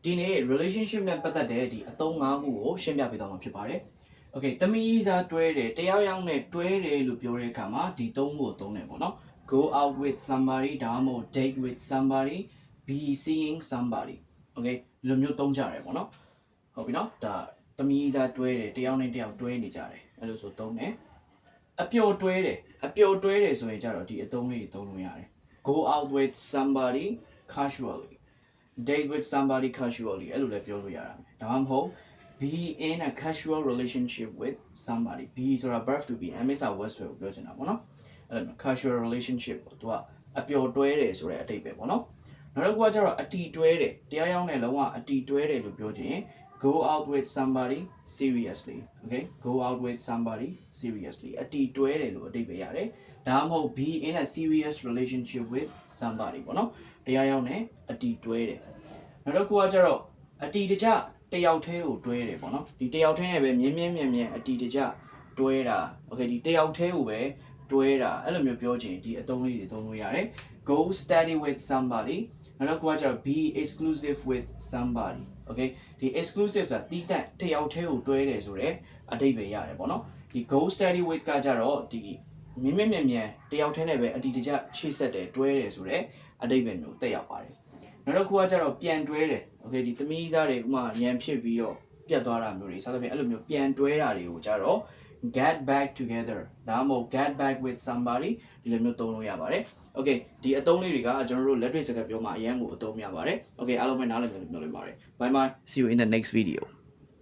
ဒီနေ့ relationship နဲ့ပတ်သက်တဲ့ဒီအသုံး၅ခုကိုရှင်းပြပေးသွားမှာဖြစ်ပါတယ်။ Okay သမီးစားတွဲတယ်တယောက်ယောက်နဲ့တွဲတယ်လို့ပြောတဲ့အခါမှာဒီသုံးခုကိုသုံးတယ်ပေါ့နော်။ Go out with somebody ဒါမှမဟုတ် date with somebody be seeing somebody okay ဒီလိုမျိုးသုံးကြတယ်ပေါ့နော်။ဟုတ်ပြီနော်ဒါသမီးစားတွဲတယ်တယောက်နဲ့တယောက်တွဲနေကြတယ်အဲ့လိုဆိုသုံးတယ်။အပျော်တွဲတယ်ဆိုရင်ကြတော့ဒီအသုံးလေးသုံးလို့ရတယ်။ Go out with somebody casually date with somebody casually အဲ့လိုလည်းပြောလို့ရတာ။ဒါမှမဟုတ် be in a casual relationship with somebody be ဆိုတာ verb to be အမိစာ word ဆိုကိုပြောချင်တာပေါ့နော်။အဲ့လို casual relationship ပေါ့သူကအပျော်တွဲတယ်ဆိုတဲ့အဓိပ္ပာယ်ပေါ့နော်။နောက်တစ်ခုကကျတော့အတီတွဲတယ်တရားရောက်နဲ့လုံးဝအတီတွဲတယ်လို့ပြောချင် go out with somebody seriously okay go out with somebody seriously အတီတွဲတယ်လို့အဓိပ္ပာယ်ရတယ်။ဒါမှမဟုတ် be in a serious relationship with somebody ပေါ့နော်။တရားရောက်နဲ့အတီတွဲတယ်နောက်တစ်ခုကကျတော့အတီတကြတယောက်တည်းကိုတွဲတယ်ပေါ့နော်ဒီတယောက်တည်းနဲ့ပဲမြင်းအတီတကြတွဲတာโอเคဒီတယောက်တည်းကိုပဲတွဲတာအဲ့လိုမျိုးပြောချင်ဒီအသုံးလေးတွေသုံးလို့ရတယ် go study with somebody နောက်တစ်ခုကကျတော့ be exclusive with somebody okay ဒီ exclusive ဆိုတာတီးတန့်တယောက်တည်းကိုတွဲတယ်ဆိုတော့အဓိပ္ပာယ်ရတယ်ပေါ့နော်ဒီ go study with ကကျတော့ဒီမြင်းတယောက်တည်းနဲ့ပဲအတီတကြရှေ့ဆက်တယ်တွဲတယ်ဆိုတော့အဓိပ္ပာယ်မျိုးတက်ရောက်ပါတယ်နောက်တစ်ခုကကျတော့ပြန်တွဲတယ်โอเคဒီသမီးသားတွေဥမာရန်ဖြစ်ပြီးတော့ပြတ်သွားတာမျိုးတွေစသဖြင့်အဲ့လိုမျိုးပြန်တွဲတာတွေကိုကျတော့ get back together ဒါမှမဟုတ် get back with somebody ဒီလိုမျိုးသုံးလို့ရပါတယ်โอเคဒီအသုံးလေးတွေကကျွန်တော်တို့လက်တွေ့စကားပြောမှာအရင်ကိုအသုံးများပါတယ်โอเคအားလုံးပဲနားလည်မယ်လို့ပြောလို့ပါတယ် bye bye see you in the next video